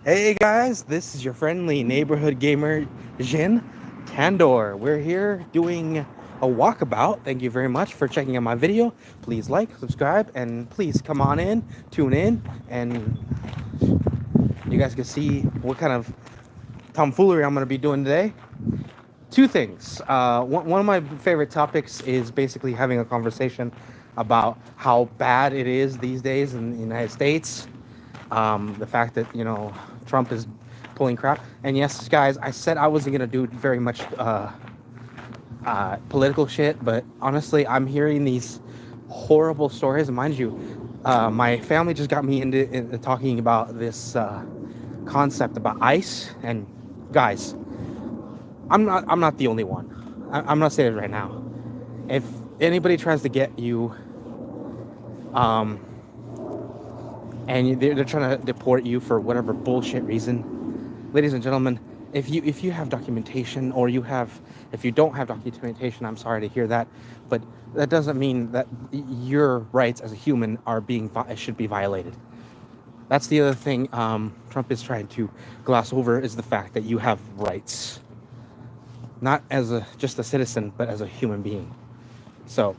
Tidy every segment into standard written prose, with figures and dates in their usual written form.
Hey guys, this is your friendly neighborhood gamer, Jin Tandor. We're here doing a walkabout. Thank you very much for checking out my video. Please like, subscribe, and please come on in, tune in, and you guys can see what kind of tomfoolery I'm going to be doing today. Two things. One of my favorite topics is basically having a conversation about how bad it is these days in the United States. The fact that, Trump is pulling crap. And yes, guys, I said I wasn't going to do very much political shit, but honestly, I'm hearing these horrible stories. And mind you, my family just got me into talking about this concept about ICE. And guys, I'm not the only one. I'm not saying it right now. If anybody tries to get you, and they're trying to deport you for whatever bullshit reason, ladies and gentlemen, if you have documentation, or if you don't have documentation, I'm sorry to hear that, but that doesn't mean that your rights as a human should be violated. That's the other thing Trump is trying to gloss over, is the fact that you have rights, not as just a citizen, but as a human being. So,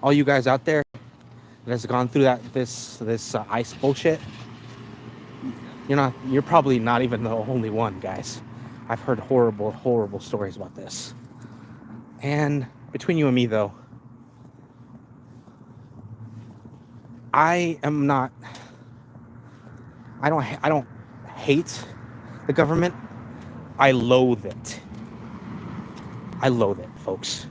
all you guys out there that has gone through this ICE bullshit, you're probably not even the only one, guys. I've heard horrible stories about this. And between you and me, though, I don't hate the government. I loathe it. I loathe it, folks.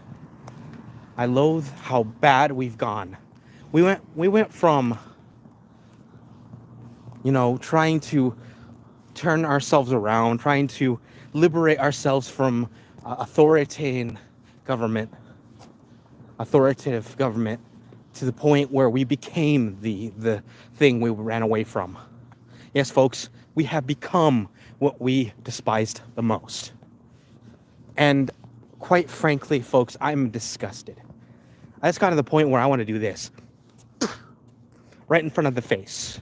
I loathe how bad we've gone. We went from, trying to turn ourselves around, trying to liberate ourselves from authoritative government, to the point where we became the thing we ran away from. Yes, folks, we have become what we despised the most. And quite frankly, folks, I'm disgusted. I just got to the point where I want to do this right in front of the face,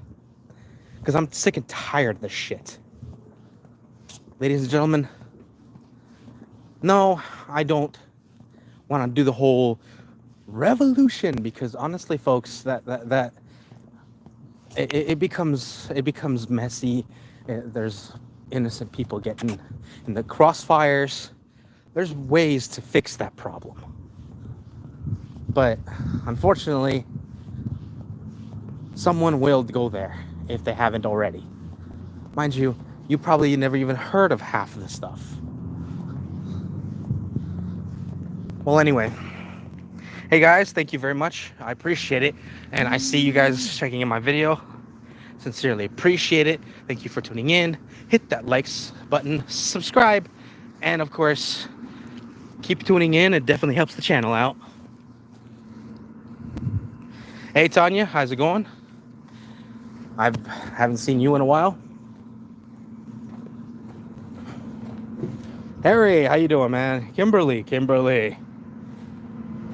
because I'm sick and tired of this shit. Ladies and gentlemen, no, I don't want to do the whole revolution, because honestly, folks, that it becomes messy. There's innocent people getting in the crossfires. There's ways to fix that problem, but unfortunately, someone will go there if they haven't already. Mind you, you probably never even heard of half of the stuff. Well, anyway, hey guys, thank you very much. I appreciate it, and I see you guys checking in my video. Sincerely appreciate it. Thank you for tuning in. Hit that likes button, subscribe, and of course, keep tuning in. It definitely helps the channel out. Hey Tanya, how's it going? I haven't seen you in a while. Harry, how you doing, man? Kimberly,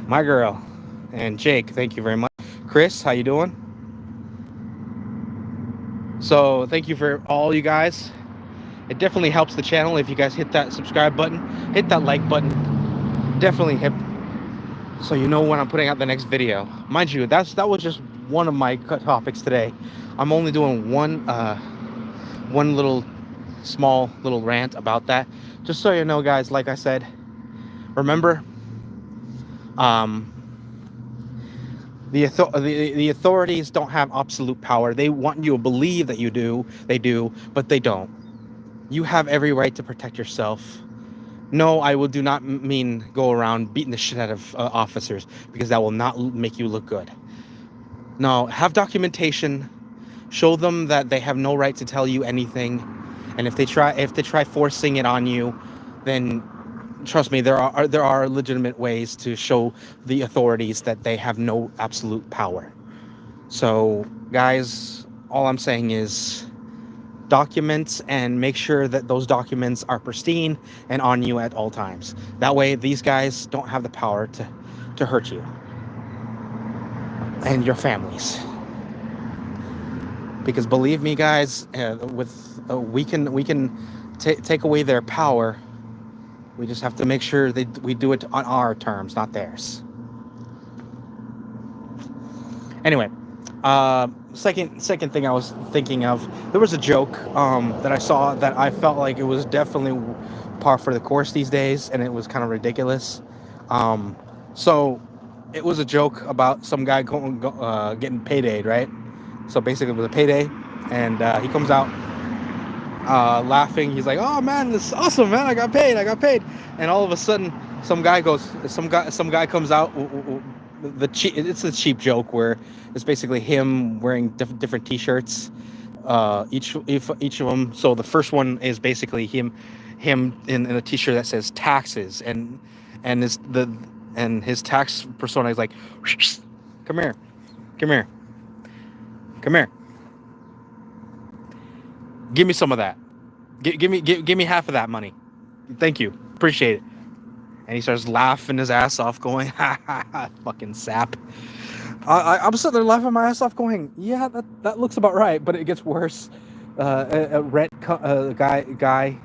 my girl, and Jake, thank you very much. Chris, how you doing? So thank you for all you guys. It definitely helps the channel if you guys hit that subscribe button, hit that like button. Definitely hit, so you know when I'm putting out the next video. Mind you, that was just one of my topics today. I'm only doing one small little rant about that, just so you know, guys. Like I said, remember, the authorities don't have absolute power. They want you to believe that they do, but they don't. You have every right to protect yourself. No, I do not mean go around beating the shit out of officers, because that will not make you look good. No, have documentation. Show them that they have no right to tell you anything, and if they try forcing it on you, then trust me, there are legitimate ways to show the authorities that they have no absolute power. So, guys, all I'm saying is documents, and make sure that those documents are pristine and on you at all times. That way, these guys don't have the power to hurt you and your families. Because believe me, guys, with we can take away their power. We just have to make sure we do it on our terms, not theirs. Anyway, second thing I was thinking of, there was a joke that I saw that I felt like it was definitely par for the course these days, and it was kind of ridiculous. So it was a joke about some guy getting payday, right? So basically, it was a payday, and he comes out laughing. He's like, "Oh man, this is awesome, man! I got paid!" And all of a sudden, some guy comes out. It's a cheap joke where it's basically him wearing different T-shirts. Each of them. So the first one is basically him in a T-shirt that says taxes, and his tax persona is like, "Come here, come here, come here. Give me some of that. Give me half of that money. Thank you. Appreciate it." And he starts laughing his ass off, going, "Ha ha ha, fucking sap." I'm sitting there laughing my ass off, going, "Yeah, that looks about right." But it gets worse. A rent guy,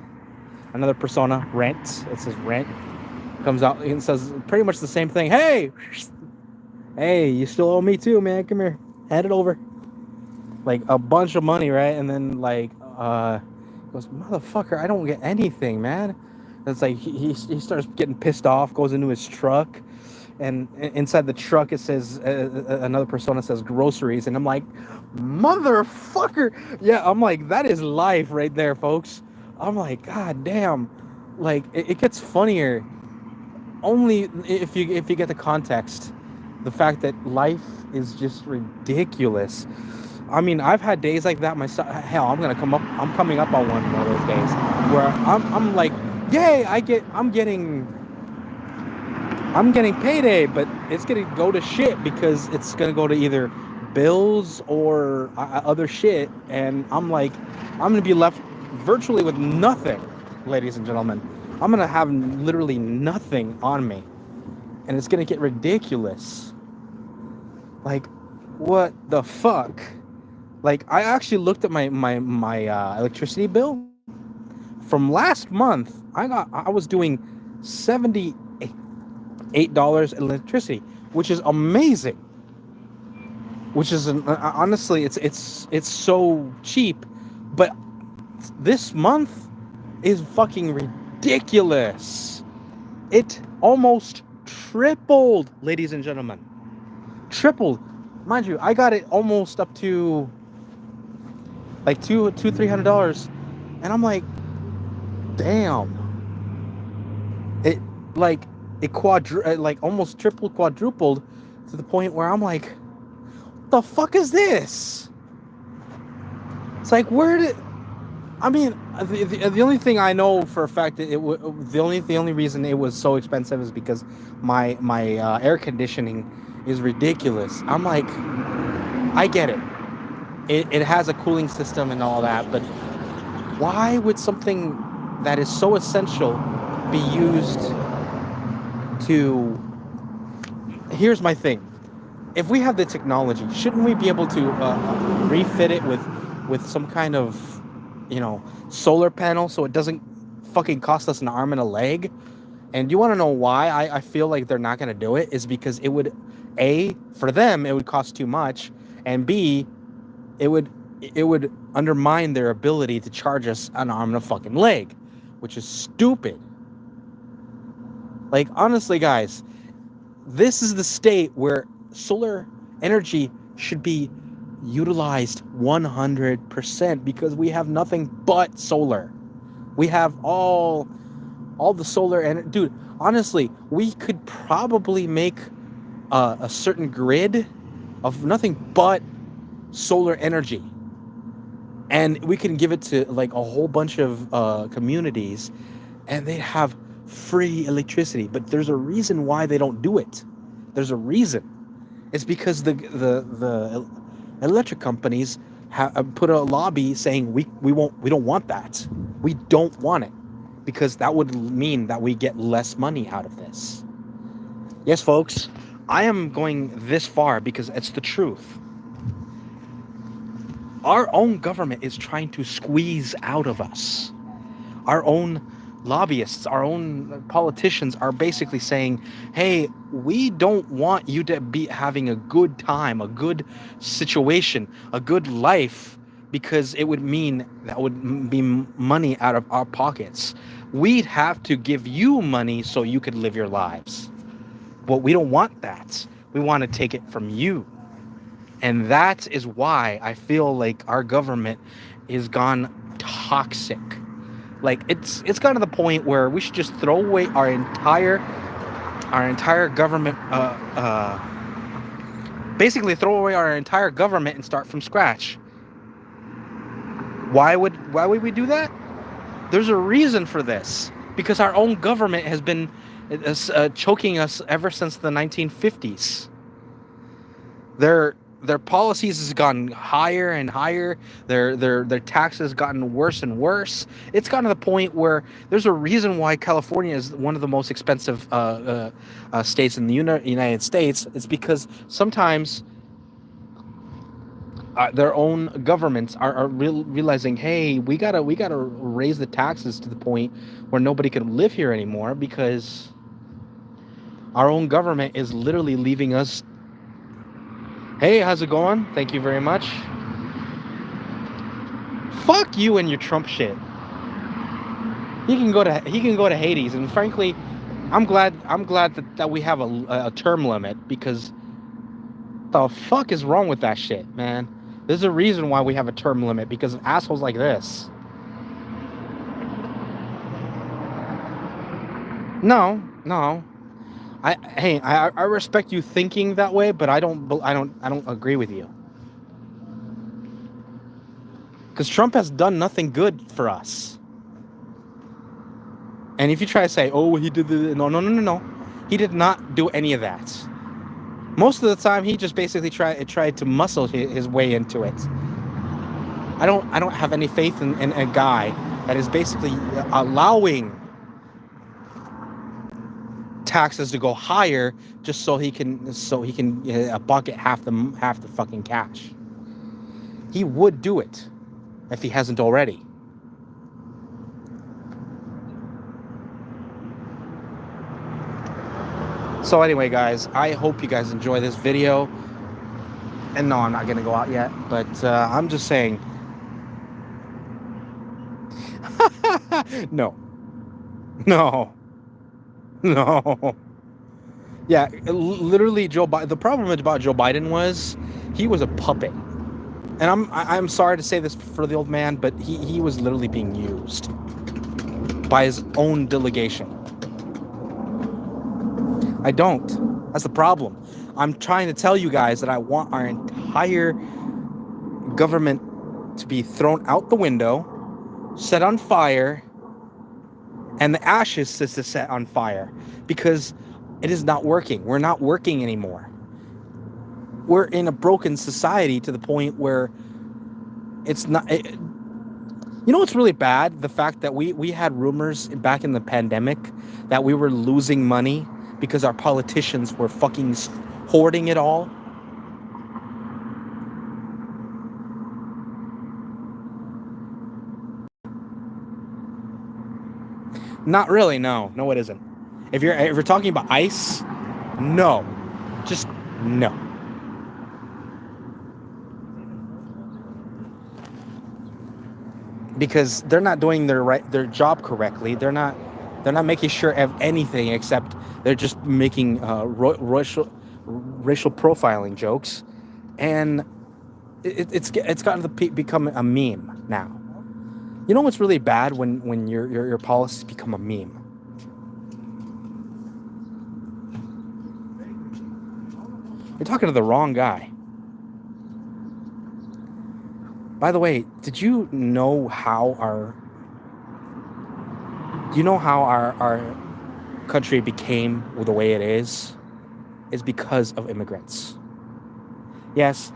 another persona, rent. It says rent. Comes out and says pretty much the same thing. Hey, you still owe me too, man. Come here, hand it over. Like a bunch of money, right? And then like goes, "Motherfucker, I don't get anything, man." And it's like he starts getting pissed off, goes into his truck, and inside the truck it says another persona says groceries, and I'm like, "Motherfucker." Yeah, I'm like, that is life right there, folks. I'm like, god damn. Like it gets funnier only if you get the context, the fact that life is just ridiculous. I mean, I've had days like that myself. Hell, I'm coming up on one of those days where I'm like, yay, I'm getting payday, but it's gonna go to shit because it's gonna go to either bills or other shit, and I'm like, I'm gonna be left virtually with nothing, ladies and gentlemen. I'm gonna have literally nothing on me, and it's gonna get ridiculous. Like, what the fuck? Like, I actually looked at my electricity bill from last month. I was doing $78 in electricity, which is amazing. Which is honestly, it's so cheap, but this month is fucking ridiculous. It almost tripled, ladies and gentlemen. Tripled, mind you. I got it almost up to like $300, and I'm like, damn. It almost tripled, quadrupled, to the point where I'm like, what the fuck is this? It's like, I mean, the only thing I know for a fact that the only reason it was so expensive is because my air conditioning is ridiculous. I'm like, I get it. It has a cooling system and all that, but why would something that is so essential be used to... Here's my thing. If we have the technology, shouldn't we be able to refit it with some kind of, solar panel so it doesn't fucking cost us an arm and a leg? And you want to know why I feel like they're not going to do it? Is because it would, A, for them, it would cost too much, and B, it would undermine their ability to charge us an arm and a fucking leg, which is stupid. Like, honestly, guys, this is the state where solar energy should be utilized 100%, because we have nothing but solar. We have all the solar energy. Dude, honestly, we could probably make a certain grid of nothing but solar energy, and we can give it to like a whole bunch of communities, and they have free electricity. But there's a reason why they don't do it. There's a reason. It's because the electric companies have put a lobby saying we don't want that. We don't want it, because that would mean that we get less money out of this. Yes, folks, I am going this far because it's the truth. Our own government is trying to squeeze out of us. Our own lobbyists, our own politicians are basically saying, hey, we don't want you to be having a good time, a good situation, a good life, because it would mean that would be money out of our pockets. We'd have to give you money so you could live your lives. But we don't want that. We want to take it from you. And that is why I feel like our government is gone toxic. Like it's gotten to the point where we should just throw away our entire government, basically throw away our entire government and start from scratch. Why would we do that? There's a reason for this, because our own government has been choking us ever since the 1950s. Their policies has gone higher and higher. Their taxes gotten worse and worse. It's gotten to the point where there's a reason why California is one of the most expensive states in the United States. It's because sometimes their own governments are realizing, hey, we gotta raise the taxes to the point where nobody can live here anymore, because our own government is literally leaving us. Hey, how's it going? Thank you very much. Fuck you and your Trump shit. He can go to Hades, and frankly, I'm glad that we have a term limit, because the fuck is wrong with that shit, man? There's a reason why we have a term limit, because of assholes like this. No. I respect you thinking that way, but I don't agree with you. Because Trump has done nothing good for us. And if you try to say, oh, he did no. He did not do any of that. Most of the time, he just basically tried to muscle his way into it. I don't have any faith in a guy that is basically allowing taxes to go higher just so he can bucket half the fucking cash. He would do it if he hasn't already. So anyway, guys, I hope you guys enjoy this video. And no, I'm not gonna go out yet, but I'm just saying. No. Yeah, literally, the problem about Joe Biden was he was a puppet. And I'm sorry to say this for the old man, but he was literally being used by his own delegation. I don't. That's the problem. I'm trying to tell you guys that I want our entire government to be thrown out the window, set on fire, and the ashes to set on fire, because it is not working. We're not working anymore. We're in a broken society to the point where it's not. You know what's really bad? The fact that we had rumors back in the pandemic that we were losing money because our politicians were fucking hoarding it all. Not really, no. No, it isn't. If you're talking about ICE, no. Just no. Because they're not doing their job correctly. They're not making sure of anything, except they're just making racial profiling jokes, and it's gotten to become a meme now. You know what's really bad when your policies become a meme? You're talking to the wrong guy. By the way, did you know how our country became the way it is? Is because of immigrants. Yes,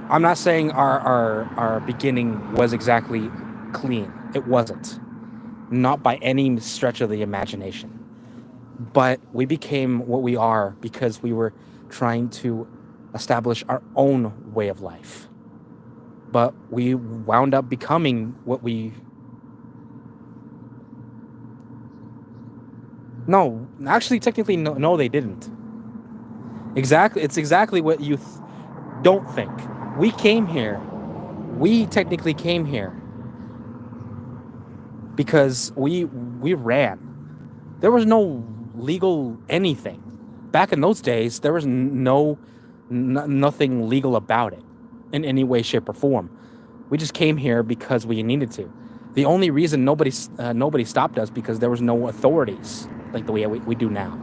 I'm not saying our beginning was exactly clean. It wasn't. Not by any stretch of the imagination. But we became what we are because we were trying to establish our own way of life. but we wound up becoming what we... No, actually, technically, no, they didn't. Exactly, it's exactly what you don't think. We came here. We technically came here because we ran. There was no legal anything. Back in those days, there was nothing legal about it in any way, shape, or form. We just came here because we needed to. The only reason nobody stopped us because there was no authorities like the way we do now.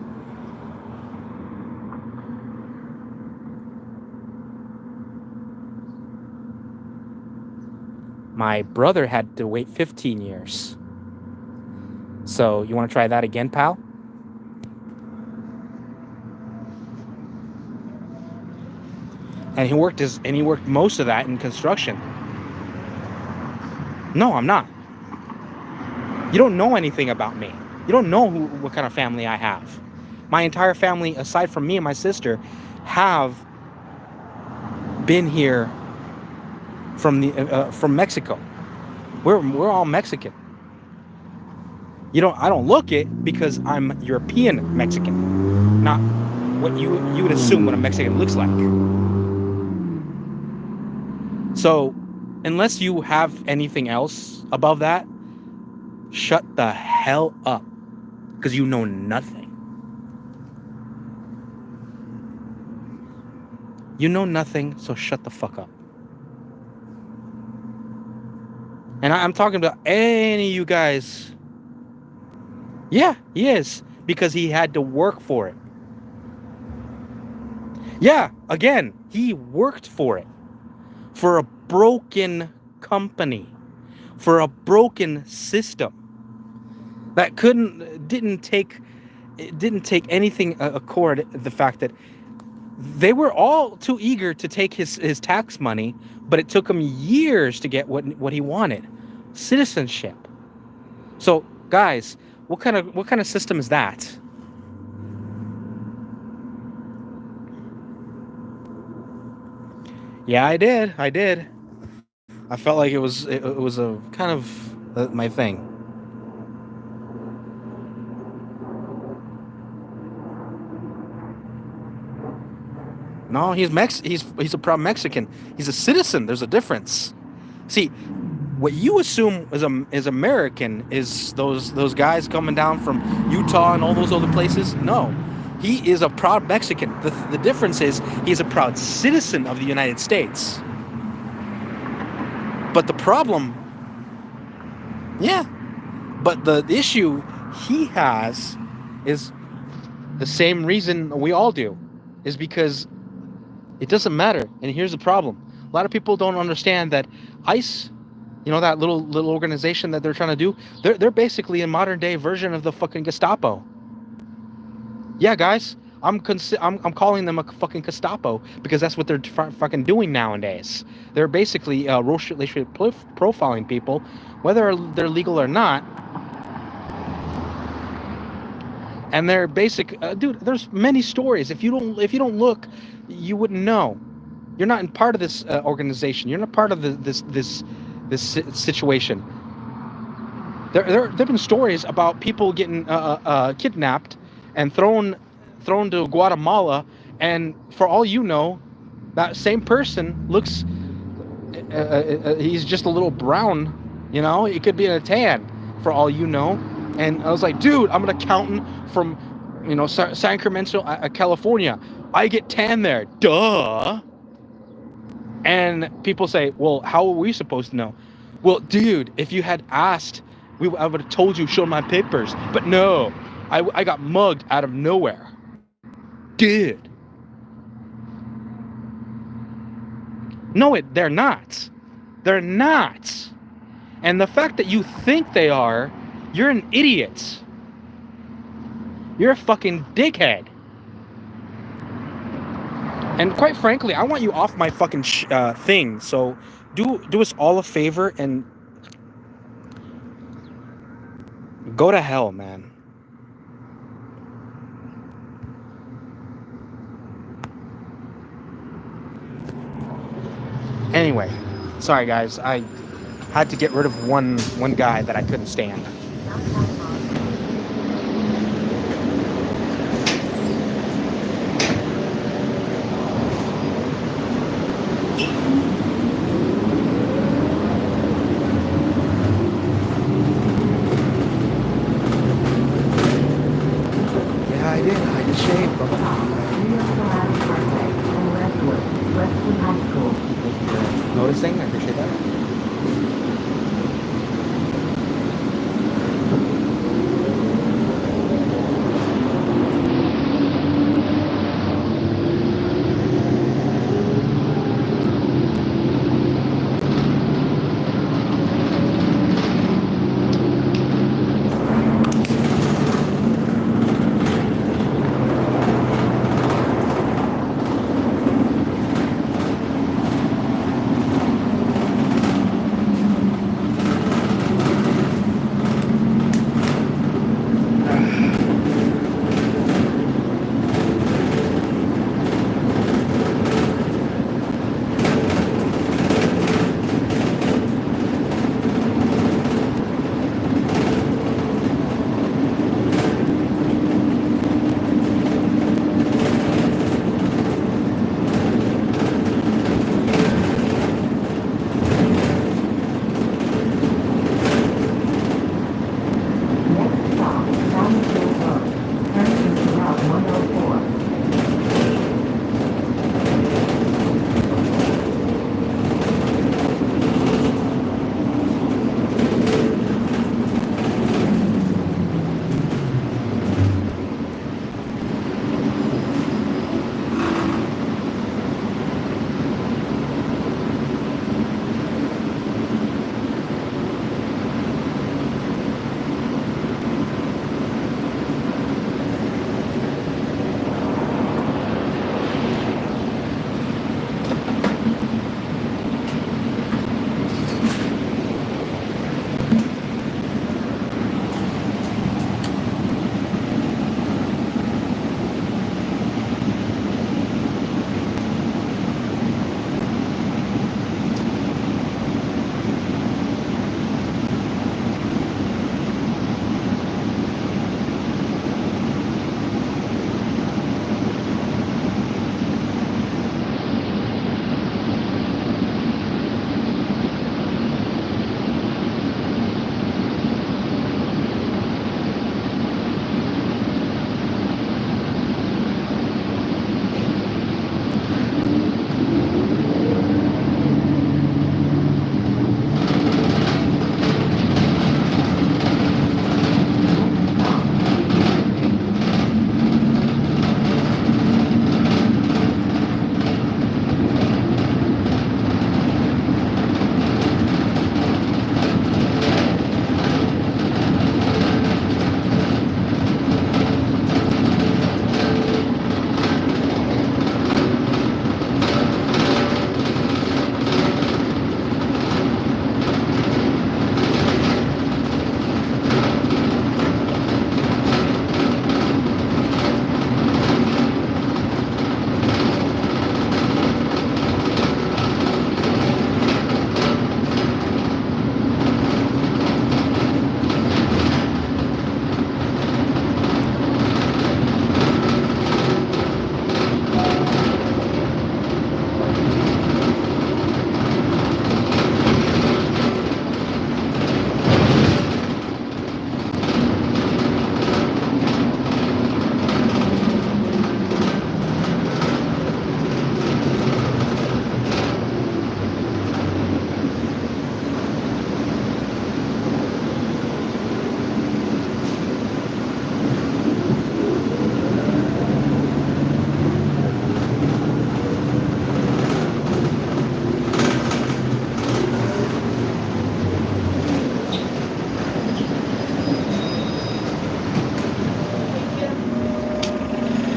My brother had to wait 15 years. So you want to try that again, pal? And he worked most of that in construction. No, I'm not. You don't know anything about me. You don't know what kind of family I have. My entire family, aside from me and my sister, have been here from Mexico. We're all Mexican. I don't look it because I'm European Mexican, not what you would assume what a Mexican looks like. So, unless you have anything else above that, shut the hell up, because you know nothing. You know nothing, so shut the fuck up. And I'm talking about any of you guys. Yeah, he is, because he had to work for it. Yeah, again, he worked for it. For a broken company. For a broken system. That didn't take anything accord the fact that they were all too eager to take his tax money, but it took him years to get what he wanted. Citizenship. So, guys, what kind of system is that? Yeah, I did. I felt like it was a kind of my thing. No, he's a proud Mexican. He's a citizen. There's a difference. See, what you assume is American is those guys coming down from Utah and all those other places. No, he is a proud Mexican. The difference is he's a proud citizen of the United States. But the problem, yeah, but the issue he has is the same reason we all do, is because it doesn't matter. And here's the problem. A lot of people don't understand that ICE, that little organization that they're trying to do, they're basically a modern day version of the fucking Gestapo. Yeah, guys, I'm calling them a fucking Gestapo because that's what they're fucking doing nowadays. They're basically racially profiling people, whether they're legal or not. And they're basic, dude. There's many stories. If you don't look, you wouldn't know. You're not part of this organization. You're not part of this situation. There've been stories about people getting kidnapped and thrown to Guatemala, and for all you know, that same person looks he's just a little brown. It could be in a tan for all you know. And I was like, dude, I'm an accountant from Sacramento, California. I get tan there. Duh. And people say, well, how are we supposed to know? Well, dude, if you had asked, I would have told you, shown my papers. But no, I got mugged out of nowhere. Dude. No, they're not. They're not. And the fact that you think they are, you're an idiot. You're a fucking dickhead. And quite frankly, I want you off my fucking thing. So do us all a favor and go to hell, man. Anyway, Sorry, guys. I had to get rid of one guy that I couldn't stand. Yeah, I did. I just shaved, bro. Noticing, I appreciate that.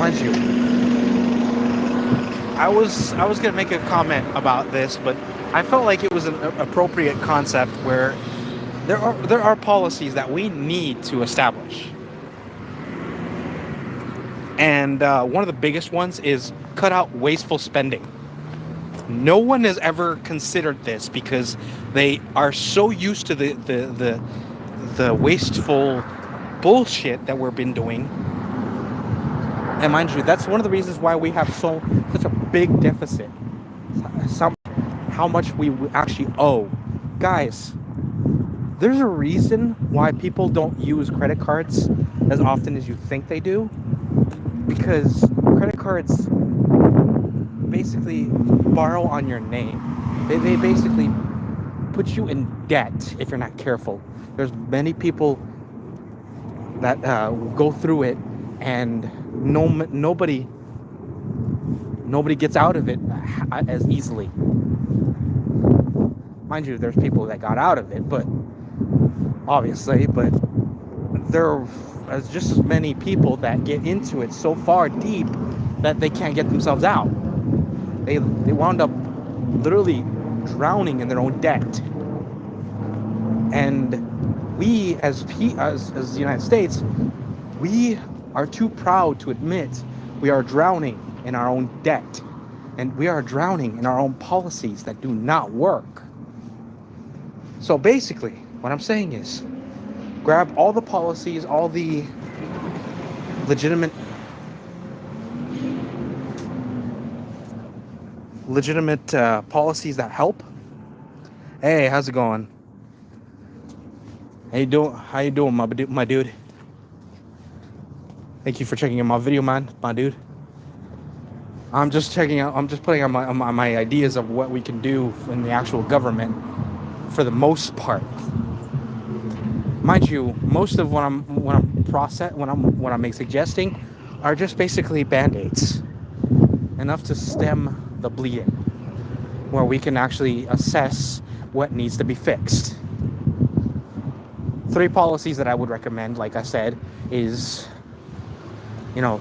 Mind you, I was gonna make a comment about this, but I felt like it was an appropriate concept where there are policies that we need to establish, and one of the biggest ones is cut out wasteful spending. No one has ever considered this because they are so used to the wasteful bullshit that we've been doing. And mind you, that's one of the reasons why we have such a big deficit. How much we actually owe. Guys, there's a reason why people don't use credit cards as often as you think they do. Because credit cards basically borrow on your name. They basically put you in debt if you're not careful. There's many people that go through it, and nobody gets out of it as easily. Mind you, there's people that got out of it, but obviously, but there are just as many people that get into it so far deep that they can't get themselves out. They wound up literally drowning in their own debt. And we as the United States, we are too proud to admit we are drowning in our own debt, and we are drowning in our own policies that do not work. So basically, what I'm saying is, grab all the policies, all the legitimate policies that help. Hey, how's it going? How you doing, my dude? Thank you for checking out my video, my dude. I'm just putting out my ideas of what we can do in the actual government for the most part. Mind you, most of what I'm suggesting are just basically band-aids. Enough to stem the bleeding, where we can actually assess what needs to be fixed. 3 policies that I would recommend, like I said, is,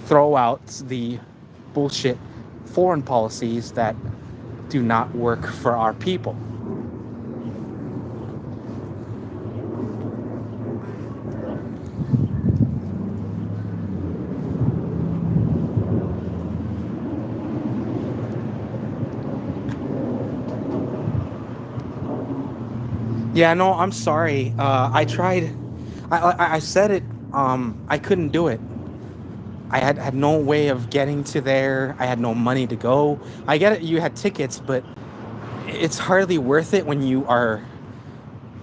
throw out the bullshit foreign policies that do not work for our people. Yeah, no, I'm sorry. I tried. I said it. I couldn't do it. I had no way of getting to there. I had no money to go. I get it. You had tickets, but it's hardly worth it when you are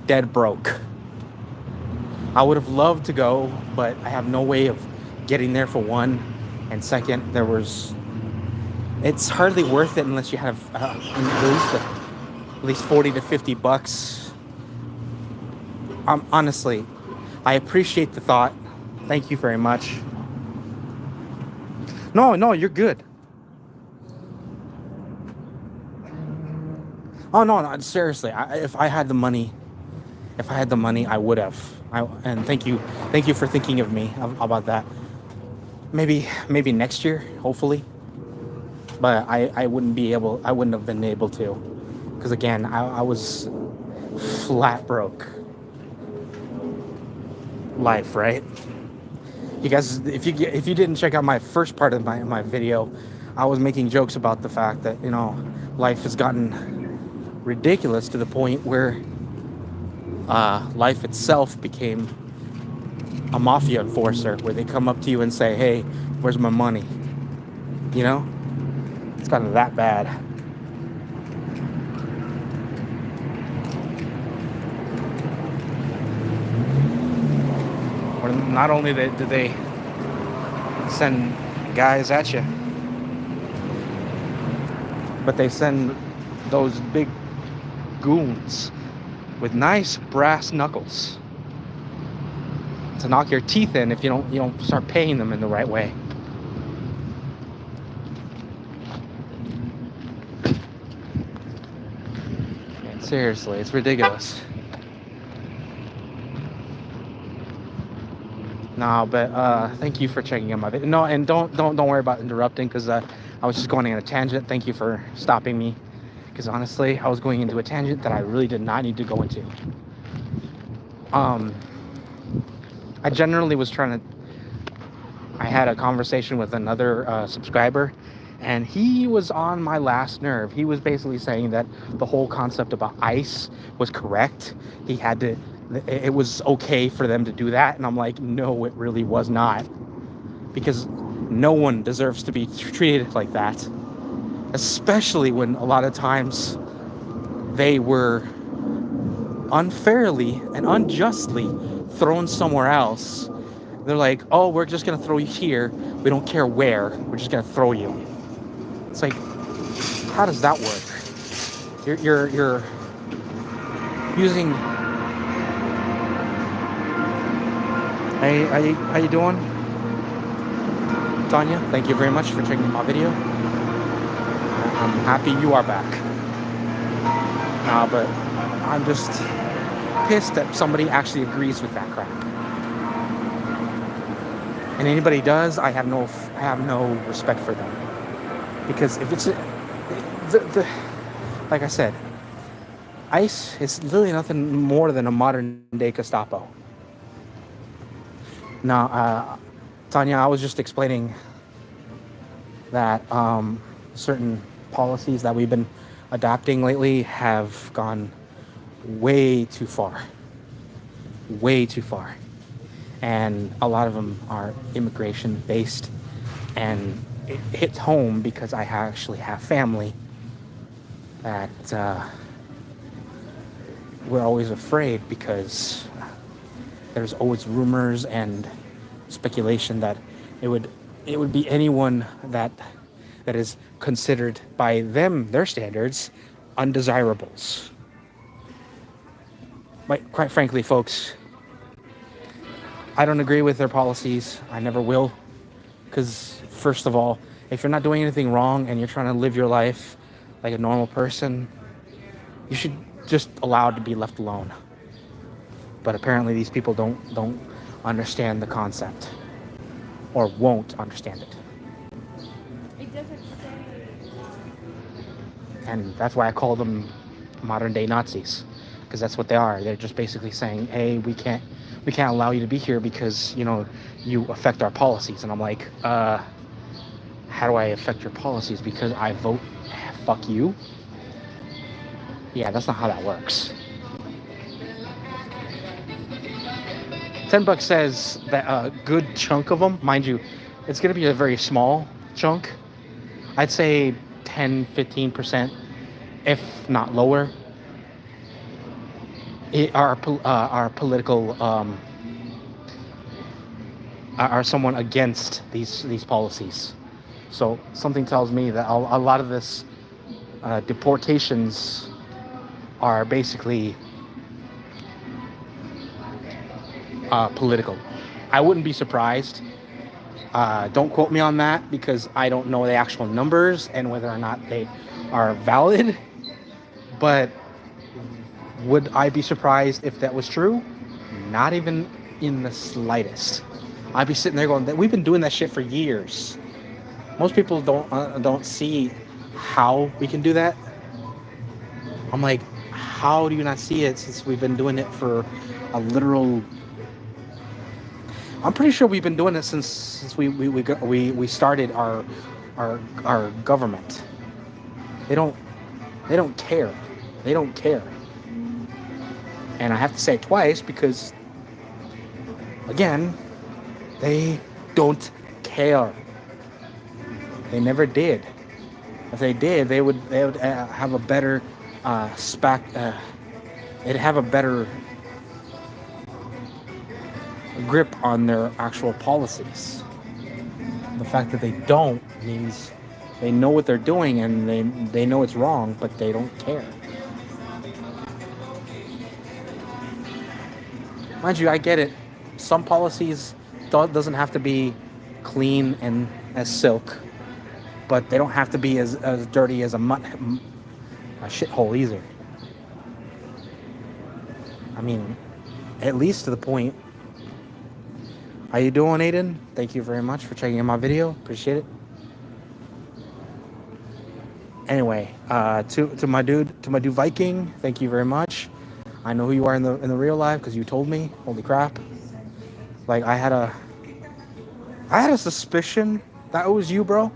dead broke. I would have loved to go, but I have no way of getting there, for one, and second, it's hardly worth it unless you have at least $40 to $50. Honestly, I appreciate the thought. Thank you very much. No, you're good. Oh no, seriously. If I had the money, I would have. And thank you for thinking of me about that. Maybe next year, hopefully. But I wouldn't have been able to, because again, I was flat broke. Life, right? You guys, if you didn't check out my first part of my video, I was making jokes about the fact that life has gotten ridiculous to the point where life itself became a mafia enforcer, where they come up to you and say, "Hey, where's my money?" It's gotten that bad. Not only did they send guys at you, but they send those big goons with nice brass knuckles to knock your teeth in if you don't start paying them in the right way. And seriously, it's ridiculous. No, but thank you for checking out my video. No, and don't worry about interrupting, because I was just going on a tangent. Thank you for stopping me, because honestly, I was going into a tangent that I really did not need to go into. I generally was I had a conversation with another subscriber, And he was on my last nerve. He was basically saying that the whole concept about ICE was correct. He had to, it was okay for them to do that. And I'm like, no, it really was not. Because no one deserves to be treated like that. Especially when a lot of times they were unfairly and unjustly thrown somewhere else. They're like, oh, we're just gonna throw you here. We don't care where. We're just gonna throw you. It's like, how does that work? You're using. Hey, how you doing, Tanya? Thank you very much for checking my video. I'm happy you are back. But I'm just pissed that somebody actually agrees with that crap. And anybody does, I have no respect for them. Because if it's like I said, ICE is literally nothing more than a modern day Gestapo. Now, Tanya, I was just explaining that certain policies that we've been adopting lately have gone way too far. Way too far. And a lot of them are immigration based. And it hits home because I actually have family that we're always afraid, because there's always rumors and speculation that it would be anyone that is considered by them, their standards, undesirables. But quite frankly, folks, I don't agree with their policies. I never will. Because first of all, if you're not doing anything wrong and you're trying to live your life like a normal person, you should just allow it to be left alone. But apparently these people don't understand the concept, or won't understand it. It doesn't say. And that's why I call them modern day Nazis, because that's what they are. They're just basically saying, hey, we can't allow you to be here because, you affect our policies. And I'm like, how do I affect your policies? Because I vote? Fuck you. Yeah, that's not how that works. $10 says that a good chunk of them, mind you, it's going to be a very small chunk. I'd say 10-15%, if not lower, are political, are someone against these policies. So something tells me that a lot of this deportations are basically political. I wouldn't be surprised. Don't quote me on that, because I don't know the actual numbers and whether or not they are valid. But would I be surprised if that was true? Not even in the slightest. I'd be sitting there going, we've been doing that shit for years. Most people don't see how we can do that. I'm like, how do you not see it, since we've been doing it for a literal... I'm pretty sure we've been doing it since we started our government. They don't care. They don't care. And I have to say it twice, because again, they don't care. They never did. If they did, they would have a better they'd have a better grip on their actual policies. The fact that they don't means they know what they're doing, and they know it's wrong, but they don't care. Mind you, I get it. Some policies doesn't have to be clean and as silk, but they don't have to be as dirty as a shithole either. I mean, at least to the point. How you doing, Aiden? Thank you very much for checking out my video. Appreciate it. Anyway, to my dude Viking, thank you very much. I know who you are in the real life, because you told me. Holy crap! Like, I had a suspicion that it was you, bro.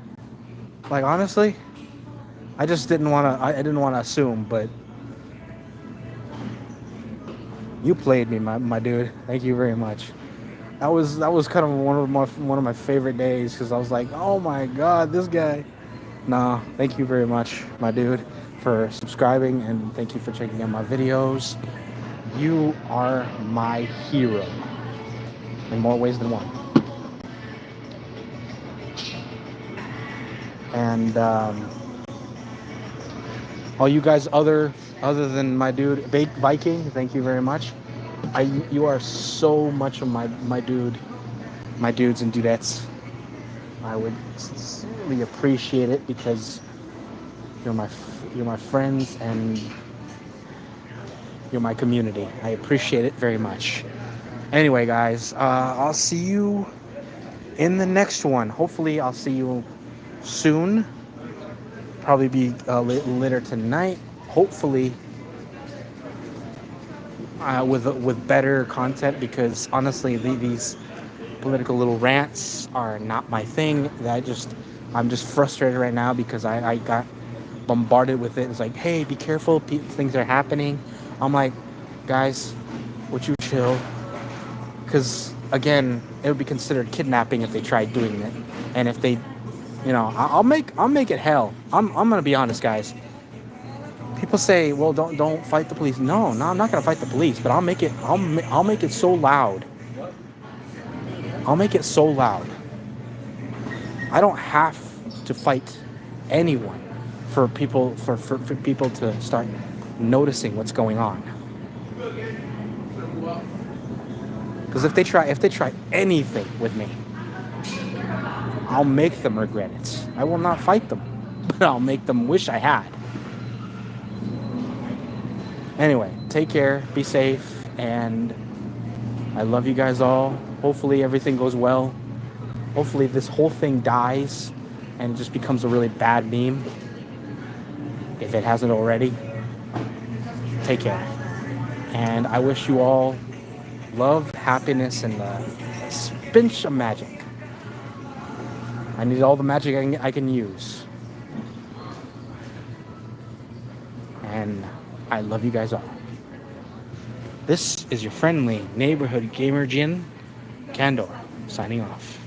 Like honestly, I just didn't want to. I didn't want to assume, but you played me, my dude. Thank you very much. That was kind of one of my favorite days because I was like, oh my god, this guy. Nah, thank you very much, my dude, for subscribing and thank you for checking out my videos. You are my hero in more ways than one. And all you guys other than my dude Viking, thank you very much. You are so much of my dude, my dudes and dudettes. I would sincerely appreciate it because you're my friends and you're my community. I appreciate it very much. Anyway, guys, I'll see you in the next one. Hopefully, I'll see you soon. Probably be later tonight. Hopefully, with better content because honestly, these political little rants are not my thing. I'm just frustrated right now because I got bombarded with it. It's like, hey, be careful, things are happening. I'm like, guys, would you chill? Because again, it would be considered kidnapping if they tried doing it, and if they, I'll make it hell. I'm gonna be honest, guys. People say, well, don't fight the police. No, I'm not gonna fight the police, but I'll make it so loud. I'll make it so loud. I don't have to fight anyone for people for people to start noticing what's going on. Because if they try anything with me, I'll make them regret it. I will not fight them, but I'll make them wish I had. Anyway, take care, be safe, and I love you guys all. Hopefully everything goes well. Hopefully this whole thing dies and just becomes a really bad meme. If it hasn't already. Take care. And I wish you all love, happiness, and a pinch of magic. I need all the magic I can use. And I love you guys all. This is your friendly neighborhood GAMERDJINN, Candor, signing off.